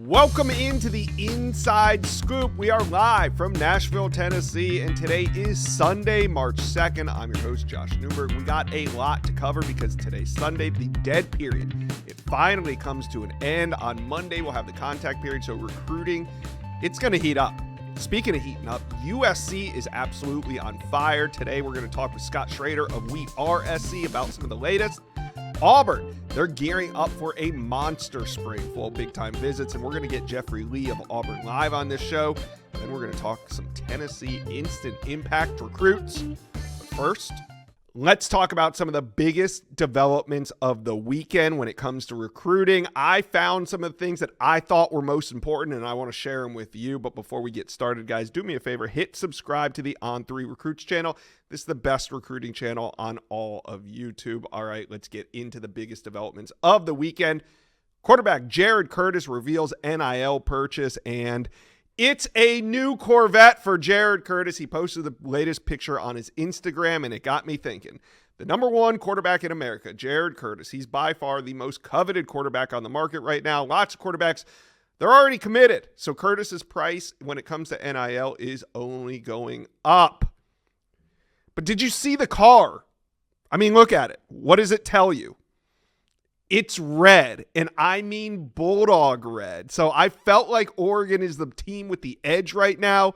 Welcome into the Inside Scoop. We are live from Nashville, Tennessee, and today is Sunday, March 2nd. I'm your host, Josh Newberg. We got a lot to cover because today's Sunday, the dead period. It finally comes to an end. On Monday, we'll have the contact period, so recruiting, it's going to heat up. Speaking of heating up, USC is absolutely on fire. Today, we're going to talk with Scott Schrader of We Are SC about some of the latest. Auburn, they're gearing up for a monster spring full of big-time visits, and we're going to get Jeffrey Lee of Auburn Live on this show. And then we're going to talk some Tennessee instant impact recruits. But first, let's talk about some of the biggest developments of the weekend when it comes to recruiting. I found some of the things that I thought were most important, and I want to share them with you. But before we get started, guys, do me a favor. Hit subscribe to the On3 Recruits channel. This is the best recruiting channel on all of YouTube. All right, let's get into the biggest developments of the weekend. Quarterback Jared Curtis reveals NIL purchase, and it's a new Corvette for Jared Curtis. He posted the latest picture on his Instagram, and it got me thinking. The number one quarterback in America, Jared Curtis, he's by far the most coveted quarterback on the market right now. Lots of quarterbacks, they're already committed. So Curtis's price when it comes to NIL is only going up. But did you see the car? I mean, look at it. What does it tell you? It's red, and I mean bulldog red. So I felt like Oregon is the team with the edge right now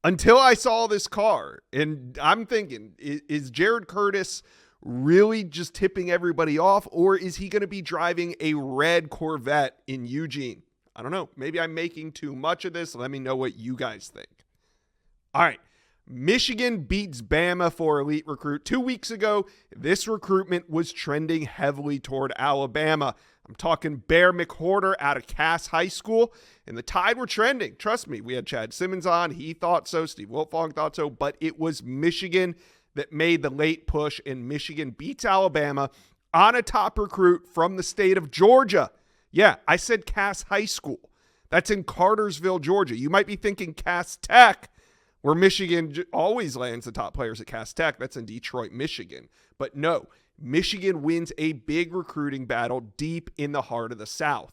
until I saw this car. And I'm thinking, is Jared Curtis really just tipping everybody off, or is he going to be driving a red Corvette in Eugene? I don't know. Maybe I'm making too much of this. Let me know what you guys think. All right. Michigan beats Bama for elite recruit. 2 weeks ago, this recruitment was trending heavily toward Alabama. I'm talking Bear McWhorter out of Cass High School, and the Tide were trending. Trust me, we had Chad Simmons on. He thought so. Steve Wiltfong thought so, but it was Michigan that made the late push, and Michigan beats Alabama on a top recruit from the state of Georgia. Yeah, I said Cass High School. That's in Cartersville, Georgia. You might be thinking Cass Tech, where Michigan always lands the top players at Cass Tech. That's in Detroit, Michigan. But no, Michigan wins a big recruiting battle deep in the heart of the South.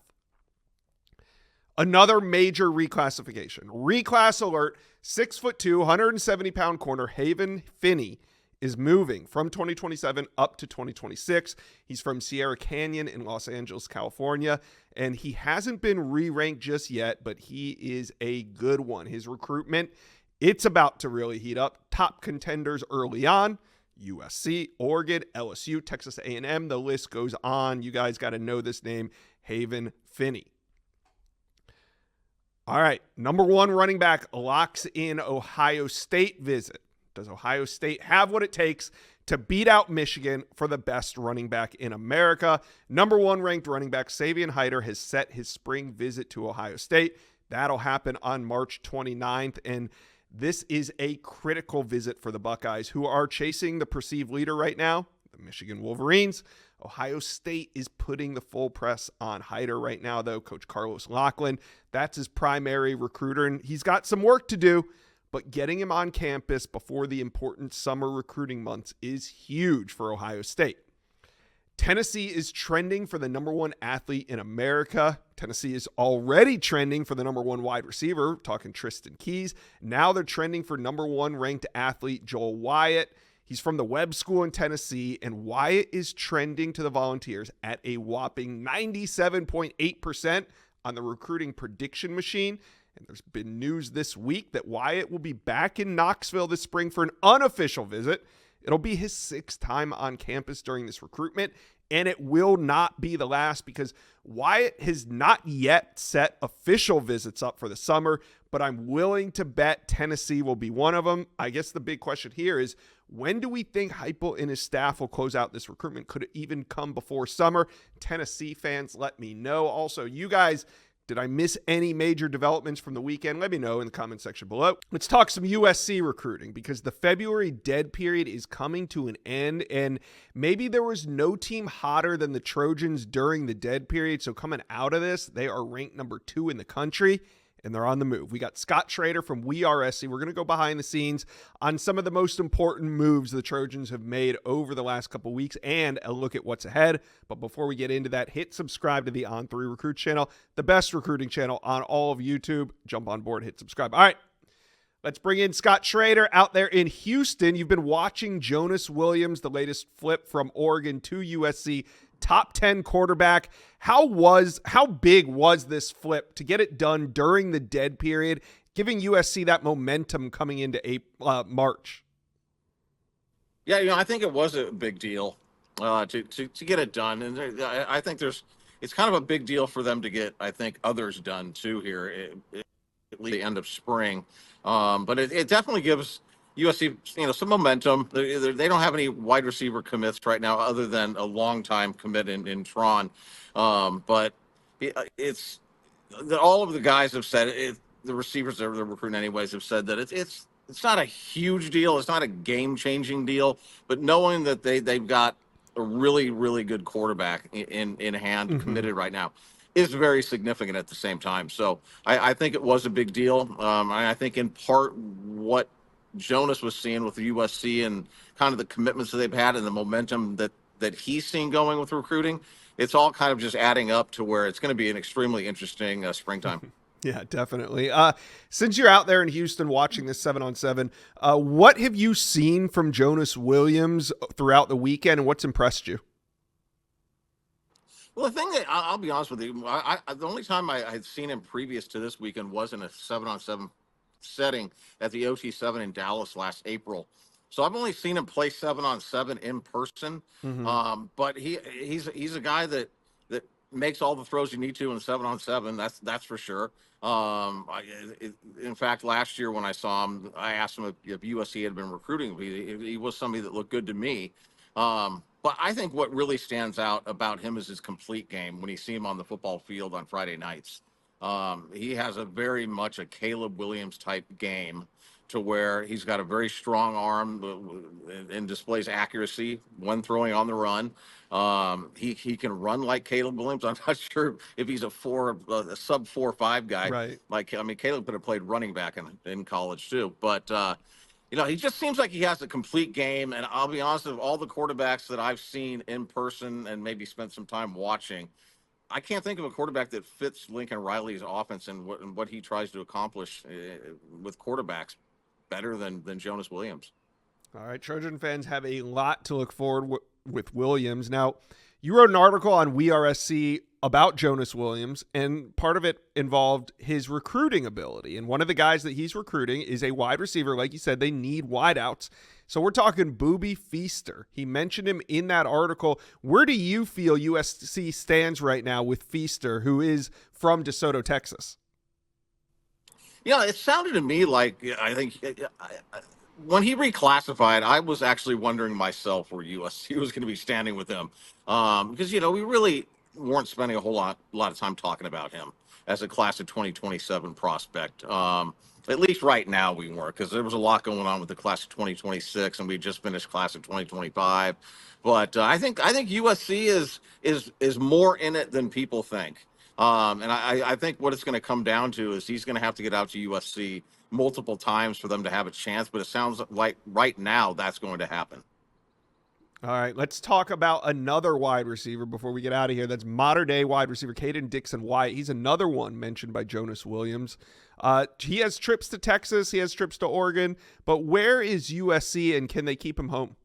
Another major reclassification. Reclass alert, 6'2", 170-pound corner Haven Finney is moving from 2027 up to 2026. He's from Sierra Canyon in Los Angeles, California, and he hasn't been re-ranked just yet, but he is a good one. His recruitment, it's about to really heat up. Top contenders early on, USC, Oregon, LSU, Texas A&M. The list goes on. You guys got to know this name, Haven Finney. All right, number one running back locks in Ohio State visit. Does Ohio State have what it takes to beat out Michigan for the best running back in America? Number one ranked running back Savion Hyder has set his spring visit to Ohio State. That'll happen on March 29th, and this is a critical visit for the Buckeyes, who are chasing the perceived leader right now, the Michigan Wolverines. Ohio State is putting the full press on Hyder right now, though. Coach Carlos Lachlan, that's his primary recruiter, and he's got some work to do, but getting him on campus before the important summer recruiting months is huge for Ohio State. Tennessee is trending for the number one athlete in America. Tennessee is already trending for the number one wide receiver, talking Tristan Keys. Now they're trending for number one ranked athlete Joel Wyatt. He's from the Webb School in Tennessee, and Wyatt is trending to the Volunteers at a whopping 97.8% on the recruiting prediction machine. And there's been news this week that Wyatt will be back in Knoxville this spring for an unofficial visit. It'll be his sixth time on campus during this recruitment, and it will not be the last because Wyatt has not yet set official visits up for the summer, but I'm willing to bet Tennessee will be one of them. I guess the big question here is, when do we think Heupel and his staff will close out this recruitment? Could it even come before summer? Tennessee fans, let me know. Also, you guys, did I miss any major developments from the weekend? Let me know in the comment section below. Let's talk some USC recruiting because the February dead period is coming to an end, and maybe there was no team hotter than the Trojans during the dead period. So coming out of this, they are ranked number 2 in the country. and they're on the move. We got Scott Schrader from USC. We're going to go behind the scenes on some of the most important moves the Trojans have made over the last couple weeks and a look at what's ahead. But before we get into that, hit subscribe to the On3 Recruit channel, the best recruiting channel on all of YouTube. Jump on board, hit subscribe. All right, let's bring in Scott Schrader out there in Houston. You've been watching Jonas Williams, the latest flip from Oregon to USC, top 10 quarterback. How big was this flip to get it done during the dead period, giving USC that momentum coming into March? Yeah, I think it was a big deal to get it done, and I think it's kind of a big deal for them to get, I think, others done too here at the end of spring. But it definitely gives USC, some momentum. They don't have any wide receiver commits right now, other than a long-time commit in Tron. But it's all of the guys have said it. The receivers that they're recruiting anyways have said that it's not a huge deal. It's not a game-changing deal. But knowing that they've got a really, really good quarterback in hand, committed right now, is very significant at the same time. So I think it was a big deal. And I think in part what Jonas was seeing with the USC and kind of the commitments that they've had and the momentum that he's seen going with recruiting, it's all kind of just adding up to where it's going to be an extremely interesting springtime. Yeah, definitely. Since you're out there in Houston watching this 7-on-7, what have you seen from Jonas Williams throughout the weekend, and what's impressed you? Well, the thing that I'll be honest with you, the only time I had seen him previous to this weekend was in a 7-on-7 setting at the OT7 in Dallas last April. So I've only seen him play 7-on-7 in person. But he's a guy that makes all the throws you need to in 7-on-7. That's for sure. In fact, last year when I saw him, I asked him if USC had been recruiting. He was somebody that looked good to me. But I think what really stands out about him is his complete game when you see him on the football field on Friday nights. He has a very much a Caleb Williams type game, to where he's got a very strong arm and displays accuracy when throwing on the run. He can run like Caleb Williams. I'm not sure if he's a sub 4.5 guy. Right. Caleb could have played running back in college too. But he just seems like he has a complete game. And I'll be honest, of all the quarterbacks that I've seen in person and maybe spent some time watching, I can't think of a quarterback that fits Lincoln Riley's offense and what he tries to accomplish with quarterbacks better than Jonas Williams. All right, Trojan fans have a lot to look forward with Williams. Now, you wrote an article on WeRSC about Jonas Williams, and part of it involved his recruiting ability. And one of the guys that he's recruiting is a wide receiver. Like you said, they need wideouts. So we're talking Booby Feaster. He mentioned him in that article. Where do you feel USC stands right now with Feaster, who is from DeSoto, Texas? Yeah, it sounded to me like, I think when he reclassified, I was actually wondering myself where USC was going to be standing with him, because we really weren't spending a whole lot of time talking about him as a class of 2027 prospect. At least right now we weren't, because there was a lot going on with the class of 2026, and we just finished class of 2025. But I think USC is more in it than people think. And I think what it's going to come down to is he's going to have to get out to USC multiple times for them to have a chance. But it sounds like right now that's going to happen. All right, let's talk about another wide receiver before we get out of here. That's modern-day wide receiver Caden Dixon-White. He's another one mentioned by Jonas Williams. He has trips to Texas. He has trips to Oregon. But where is USC, and can they keep him home?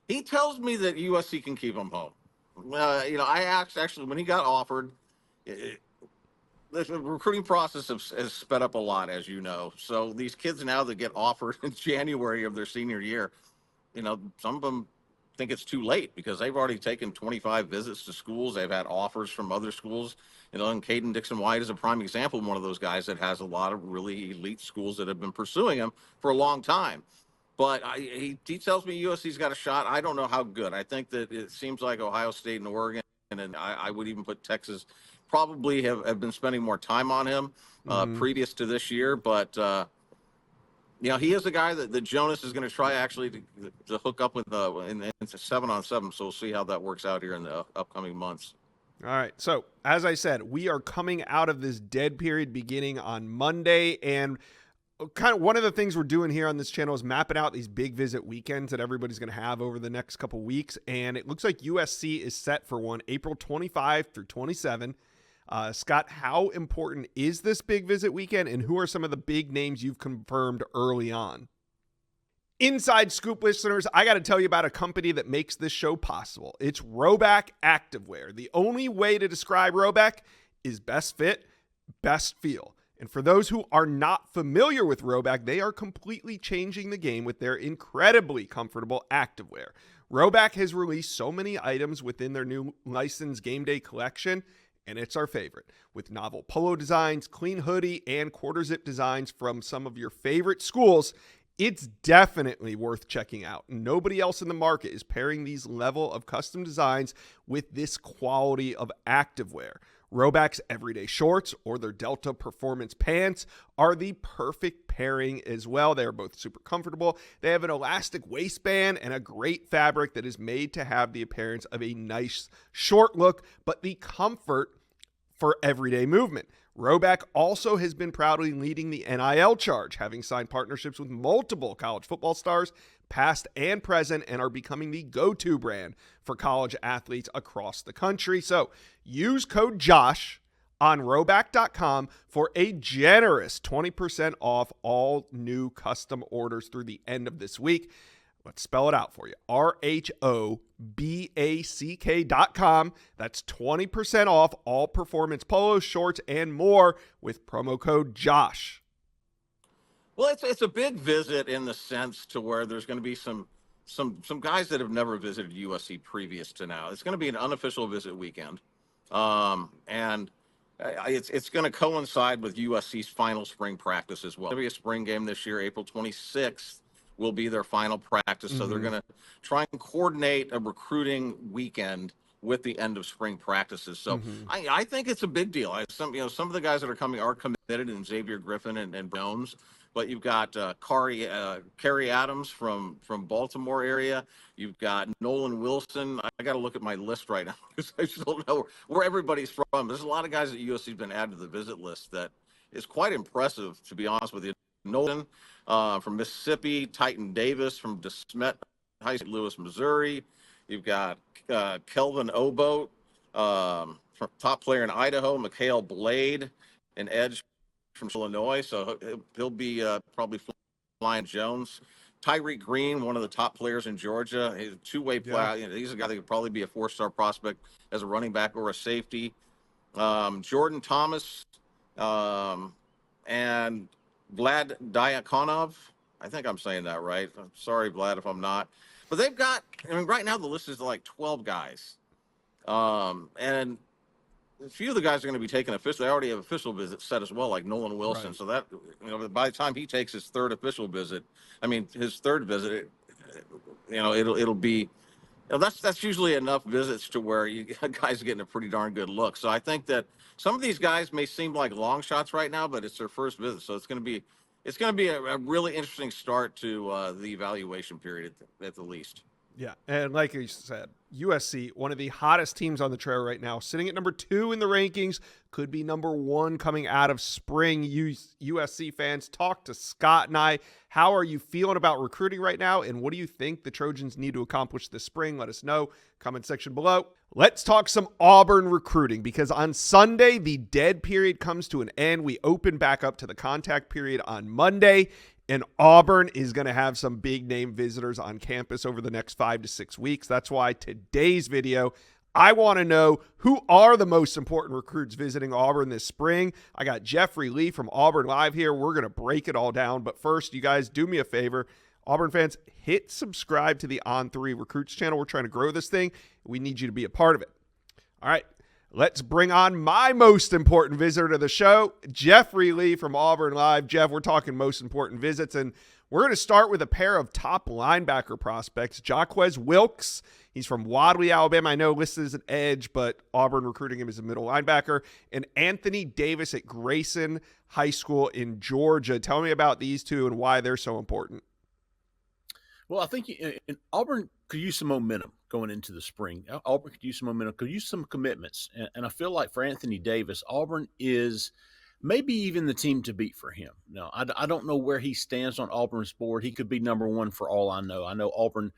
He tells me that USC can keep him home. I asked, actually, when he got offered, the recruiting process has sped up a lot, as you know. So these kids now that get offered in January of their senior year, some of them think it's too late because they've already taken 25 visits to schools. They've had offers from other schools, and Caden Dixon-White is a prime example of one of those guys that has a lot of really elite schools that have been pursuing him for a long time. But he tells me USC's got a shot. I don't know how good. I think that it seems like Ohio State and Oregon, and I would even put Texas, probably have been spending more time on him previous to this year. But, he is a guy that Jonas is going to try actually to hook up with into 7-on-7. So we'll see how that works out here in the upcoming months. All right. So, as I said, we are coming out of this dead period beginning on Monday. And kind of one of the things we're doing here on this channel is mapping out these big visit weekends that everybody's going to have over the next couple weeks. And it looks like USC is set for one April 25 through 27. Scott, how important is this big visit weekend, and who are some of the big names you've confirmed early on? Inside Scoop listeners, I got to tell you about a company that makes this show possible. It's Rhoback Activewear. The only way to describe Rhoback is best fit, best feel. And for those who are not familiar with Rhoback, they are completely changing the game with their incredibly comfortable activewear. Rhoback has released so many items within their new licensed game day collection, and it's our favorite. With novel polo designs, clean hoodie, and quarter zip designs from some of your favorite schools, it's definitely worth checking out. Nobody else in the market is pairing these level of custom designs with this quality of activewear. Rhoback's everyday shorts or their Delta Performance pants are the perfect pairing as well. They are both super comfortable. They have an elastic waistband and a great fabric that is made to have the appearance of a nice short look, but the comfort for everyday movement. Rhoback also has been proudly leading the NIL charge, having signed partnerships with multiple college football stars, past and present, and are becoming the go-to brand for college athletes across the country. So use code JOSH on Rhoback.com for a generous 20% off all new custom orders through the end of this week. Let's spell it out for you. RHOBACK.com. That's 20% off all performance polos, shorts, and more with promo code JOSH. Well, it's a big visit in the sense to where there's going to be some guys that have never visited USC previous to now. It's going to be an unofficial visit weekend, and it's going to coincide with USC's final spring practice as well. There'll be a spring game this year, April 26th. Will be their final practice. So they're going to try and coordinate a recruiting weekend with the end of spring practices. So I think it's a big deal. Some of the guys that are coming are committed, in Xavier Griffin and Jones, but you've got Kerry Adams from Baltimore area. You've got Nolan Wilson. I got to look at my list right now because I just don't know where everybody's from. There's a lot of guys at USC's been added to the visit list that is quite impressive, to be honest with you. Nolan from Mississippi, Titan Davis from DeSmet High St. Louis, Missouri. You've got Kelvin Obote, top player in Idaho, Mikhail Blade, an edge from Illinois. So he'll be probably flying Jones. Tyreek Green, one of the top players in Georgia. He's a two-way player. You know, he's a guy that could probably be a four-star prospect as a running back or a safety. Jordan Thomas and Vlad Diakonov. I think I'm saying that right. I'm sorry, Vlad, if I'm not. But they've got, right now the list is like 12 guys. And a few of the guys are going to be taking official. They already have official visits set as well, like Nolan Wilson. Right. So that, by the time he takes his third official visit, his third visit, it'll be, that's usually enough visits to where you guys are getting a pretty darn good look. So I think that some of these guys may seem like long shots right now, but it's their first visit. So it's going to be a really interesting start to the evaluation period at the least. Yeah, and like you said, USC, one of the hottest teams on the trail right now, sitting at number 2 in the rankings, could be number 1 coming out of spring. USC fans, talk to Scott and I. How are you feeling about recruiting right now, and what do you think the Trojans need to accomplish this spring? Let us know. Comment section below. Let's talk some Auburn recruiting, because on Sunday, the dead period comes to an end. We open back up to the contact period on Monday. And Auburn is going to have some big name visitors on campus over the next 5 to 6 weeks. That's why today's video, I want to know who are the most important recruits visiting Auburn this spring. I got Jeffrey Lee from Auburn Live here. We're going to break it all down. But first, you guys do me a favor. Auburn fans, hit subscribe to the On3 Recruits channel. We're trying to grow this thing. We need you to be a part of it. All right. Let's bring on my most important visitor to the show, Jeffrey Lee from Auburn Live. Jeff, we're talking most important visits, and we're going to start with a pair of top linebacker prospects. Jaquez Wilkes, he's from Wadley, Alabama. I know listed as an edge, but Auburn recruiting him as a middle linebacker. And Anthony Davis at Grayson High School in Georgia. Tell me about these two and why they're so important. Well, I think Auburn could use some momentum going into the spring. Auburn could use some momentum, could use some commitments. And I feel like for Anthony Davis, Auburn is maybe even the team to beat for him. No, I don't know where he stands on Auburn's board. He could be number one for all I know. I know Auburn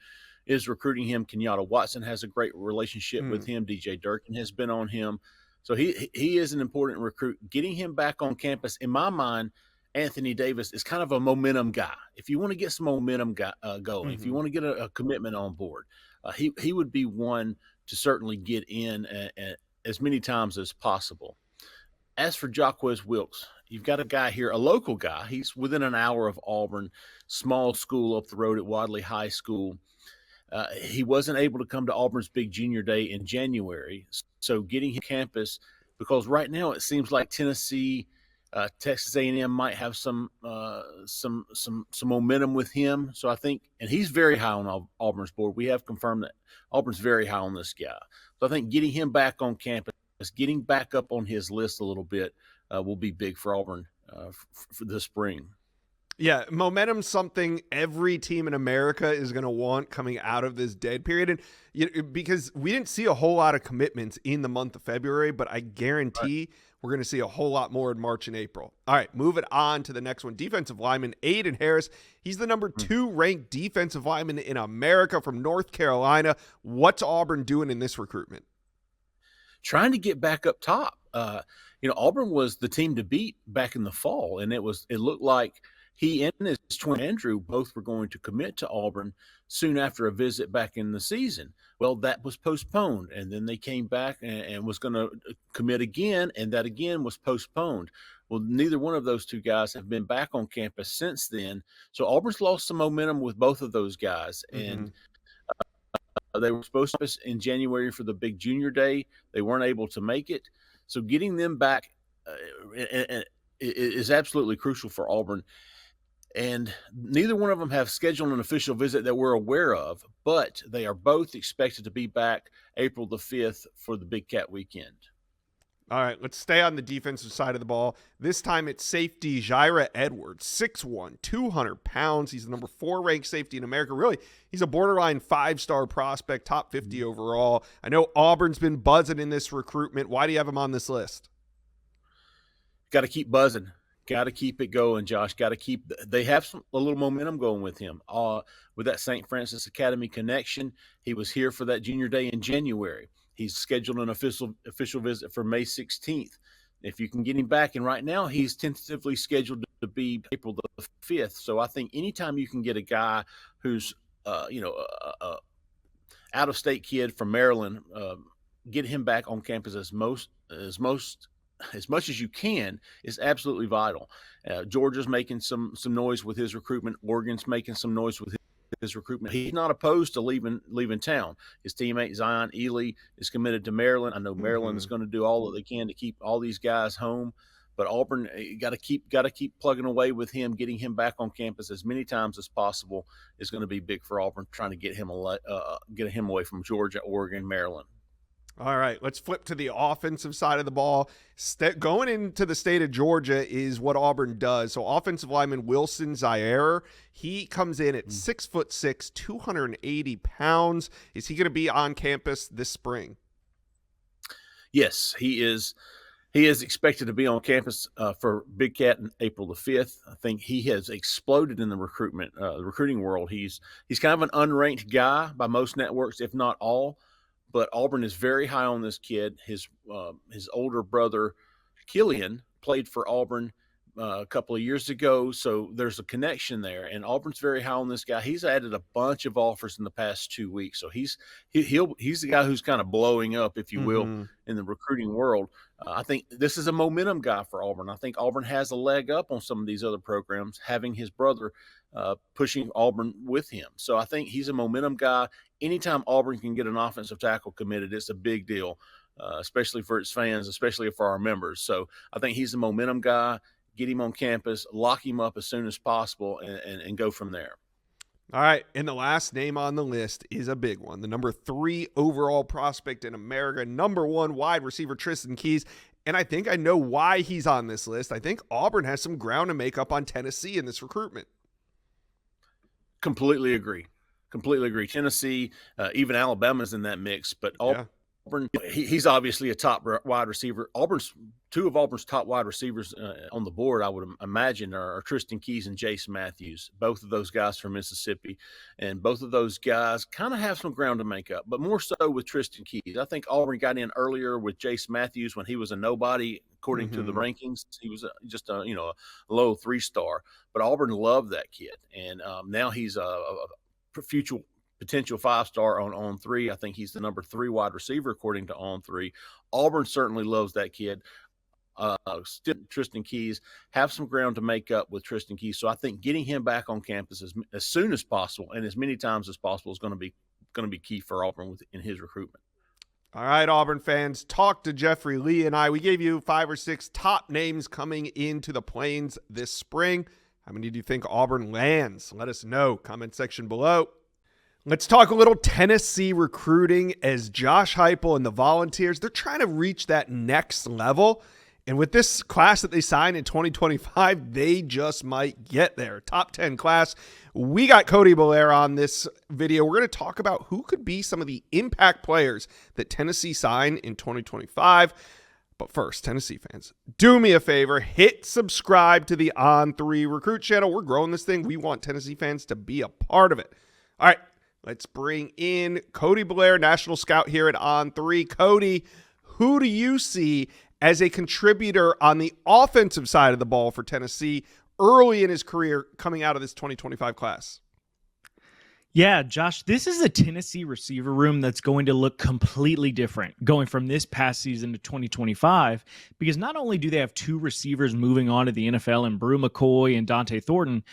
is recruiting him. Kenyatta Watson has a great relationship with him. DJ Durkin has been on him. So he is an important recruit. Getting him back on campus, in my mind, Anthony Davis is kind of a momentum guy. If you want to get some momentum going, if you want to get a commitment on board, he would be one to certainly get in as many times as possible. As for Jacquez Wilkes, you've got a guy here, a local guy. He's within an hour of Auburn, small school up the road at Wadley High School. He wasn't able to come to Auburn's big junior day in January. So getting him campus, because right now it seems like Tennessee, Texas A&M might have some momentum with him. So I think, and he's very high on Auburn's board. We have confirmed that Auburn's very high on this guy. So I think getting him back on campus, getting back up on his list a little bit, will be big for Auburn for this spring. Yeah, momentum's something every team in America is going to want coming out of this dead period. And because we didn't see a whole lot of commitments in the month of February, but I guarantee we're going to see a whole lot more in March and April. All right, moving on to the next one. Defensive lineman Aiden Harris. He's the number 2 ranked defensive lineman in America from North Carolina. What's Auburn doing in this recruitment? Trying to get back up top. Auburn was the team to beat back in the fall, and it looked like he and his twin Andrew both were going to commit to Auburn soon after a visit back in the season. Well, that was postponed, and then they came back and was going to commit again, and that again was postponed. Well, neither one of those two guys have been back on campus since then. So Auburn's lost some momentum with both of those guys, and they were supposed to in January for the big junior day. They weren't able to make it. So getting them back is absolutely crucial for Auburn. And neither one of them have scheduled an official visit that we're aware of, but they are both expected to be back April the 5th for the Big Cat weekend. All right, let's stay on the defensive side of the ball. This time it's safety Jaira Edwards, 6'1", 200 pounds. He's the number 4 ranked safety in America. Really, he's a borderline 5-star prospect, top 50 overall. I know Auburn's been buzzing in this recruitment. Why do you have him on this list? Got to keep buzzing. Got to keep it going, Josh. They have a little momentum going with him. With that St. Francis Academy connection, he was here for that junior day in January. He's scheduled an official visit for May 16th. If you can get him back, and right now he's tentatively scheduled to be April the 5th. So I think anytime you can get a guy who's, out-of-state kid from Maryland, get him back on campus as much as you can is absolutely vital. Georgia's making some noise with his recruitment. Oregon's making some noise with his recruitment. He's not opposed to leaving town. His teammate Zion Ely is committed to Maryland. I know Maryland is going to do all that they can to keep all these guys home, but Auburn got to keep plugging away with him. Getting him back on campus as many times as possible is going to be big for Auburn. Trying to get him away from Georgia, Oregon, Maryland. All right, let's flip to the offensive side of the ball. Going into the state of Georgia is what Auburn does. So offensive lineman Wilson Zaire, he comes in at 6'6", 280 pounds. Is he going to be on campus this spring? Yes, he is. He is expected to be on campus for Big Cat in April the 5th. I think he has exploded in the recruiting world. He's kind of an unranked guy by most networks, if not all. But Auburn is very high on this kid. His older brother, Killian, played for Auburn a couple of years ago, so there's a connection there. And Auburn's very high on this guy. He's added a bunch of offers in the past 2 weeks, so he's the guy who's kind of blowing up, if you will, in the recruiting world. I think this is a momentum guy for Auburn. I think Auburn has a leg up on some of these other programs, having his brother pushing Auburn with him. So I think he's a momentum guy. Anytime Auburn can get an offensive tackle committed, it's a big deal, especially for its fans, especially for our members. So I think he's a momentum guy. Get him on campus, lock him up as soon as possible, and go from there. All right, and the last name on the list is a big one. The number 3 overall prospect in America, number 1 wide receiver Tristan Keys. And I think I know why he's on this list. I think Auburn has some ground to make up on Tennessee in this recruitment. Completely agree. Completely agree. Tennessee, even Alabama's in that mix, but Yeah. Auburn, he's obviously a top wide receiver. Two of Auburn's top wide receivers on the board, I would imagine, are Tristan Keys and Jace Matthews, both of those guys from Mississippi. And both of those guys kind of have some ground to make up, but more so with Tristan Keys. I think Auburn got in earlier with Jace Matthews when he was a nobody, according to the rankings. He was just a low 3-star, but Auburn loved that kid. And now he's a future potential 5-star on On3. I think he's the number 3 wide receiver according to On3. Auburn certainly loves that kid. Tristan Keys have some ground to make up with Tristan Keys. So I think getting him back on campus as soon as possible and as many times as possible is going to be key for Auburn in his recruitment. All right, Auburn fans, talk to Jeffrey Lee and I. We gave you 5 or 6 top names coming into the Plains this spring. How many do you think Auburn lands? Let us know. Comment section below. Let's talk a little Tennessee recruiting as Josh Heupel and the Volunteers, they're trying to reach that next level. And with this class that they signed in 2025, they just might get there. Top 10 class. We got Cody Belair on this video. We're going to talk about who could be some of the impact players that Tennessee signed in 2025. But first, Tennessee fans, do me a favor, hit subscribe to the On3 Recruit channel. We're growing this thing. We want Tennessee fans to be a part of it. All right. Let's bring in Cody Blair, national scout here at On3. Cody, who do you see as a contributor on the offensive side of the ball for Tennessee early in his career coming out of this 2025 class? Yeah, Josh, this is a Tennessee receiver room that's going to look completely different going from this past season to 2025, because not only do they have 2 receivers moving on to the NFL in Brew McCoy and Dante Thornton,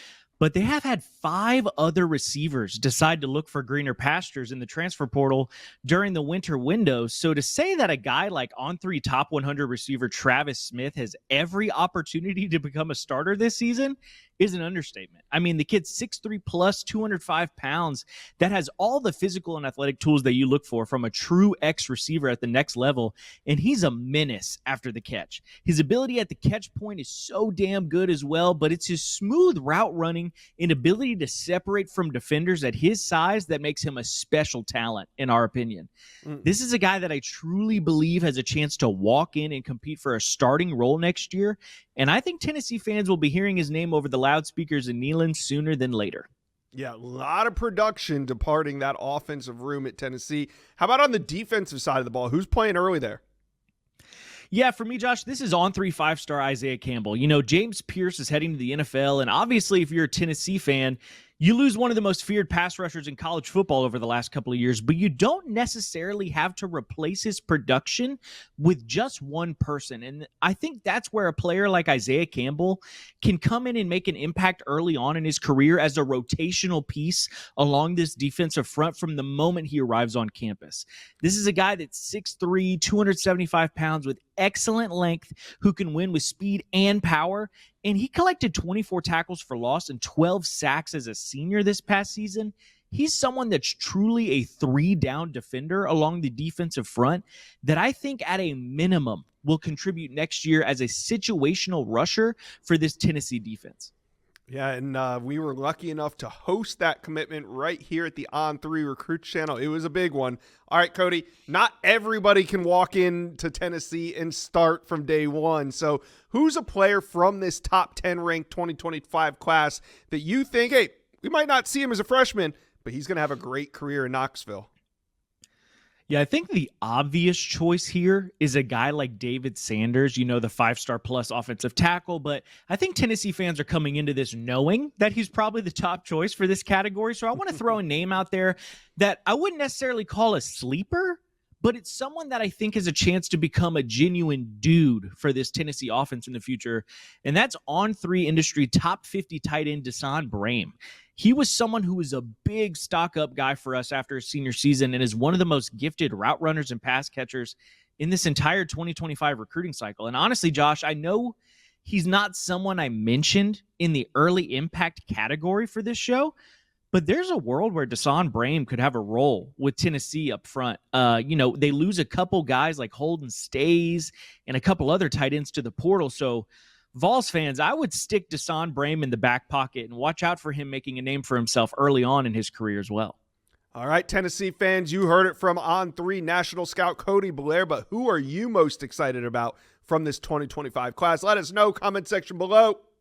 but they have had 5 other receivers decide to look for greener pastures in the transfer portal during the winter window. So to say that a guy like On3 top 100 receiver Travis Smith has every opportunity to become a starter this season is an understatement. I mean, the kid's 6'3 plus, 205 pounds, that has all the physical and athletic tools that you look for from a true X receiver at the next level, and he's a menace after the catch. His ability at the catch point is so damn good as well, but it's his smooth route running and ability to separate from defenders at his size that makes him a special talent, in our opinion. This is a guy that I truly believe has a chance to walk in and compete for a starting role next year, and I think Tennessee fans will be hearing his name over the loudspeakers in Neyland sooner than later. Yeah, a lot of production departing that offensive room at Tennessee. How about on the defensive side of the ball? Who's playing early there? Yeah, for me, Josh, this is On3 5-star Isaiah Campbell. You know, James Pierce is heading to the NFL, and obviously if you're a Tennessee fan, you lose one of the most feared pass rushers in college football over the last couple of years, but you don't necessarily have to replace his production with just one person. And I think that's where a player like Isaiah Campbell can come in and make an impact early on in his career as a rotational piece along this defensive front from the moment he arrives on campus. This is a guy that's 6'3", 275 pounds with excellent length, who can win with speed and power. And he collected 24 tackles for loss and 12 sacks as a senior this past season. He's someone that's truly a 3-down defender along the defensive front that I think at a minimum will contribute next year as a situational rusher for this Tennessee defense. Yeah, and we were lucky enough to host that commitment right here at the On3 Recruit channel. It was a big one. All right, Cody, not everybody can walk into Tennessee and start from day one. So who's a player from this top 10 ranked 2025 class that you think, hey, we might not see him as a freshman, but he's going to have a great career in Knoxville? Yeah, I think the obvious choice here is a guy like David Sanders, you know, the 5-star plus offensive tackle. But I think Tennessee fans are coming into this knowing that he's probably the top choice for this category. So I want to throw a name out there that I wouldn't necessarily call a sleeper, but it's someone that I think has a chance to become a genuine dude for this Tennessee offense in the future. And that's On3 industry top 50 tight end Desan Brame. He was someone who was a big stock-up guy for us after his senior season and is one of the most gifted route runners and pass catchers in this entire 2025 recruiting cycle. And honestly, Josh, I know he's not someone I mentioned in the early impact category for this show, but there's a world where Desan Brame could have a role with Tennessee up front. You know, they lose a couple guys like Holden Stays and a couple other tight ends to the portal, so Vols fans, I would stick Desan Brame in the back pocket and watch out for him making a name for himself early on in his career as well. All right, Tennessee fans, you heard it from On3 National Scout Cody Blair, but who are you most excited about from this 2025 class? Let us know, comment section below.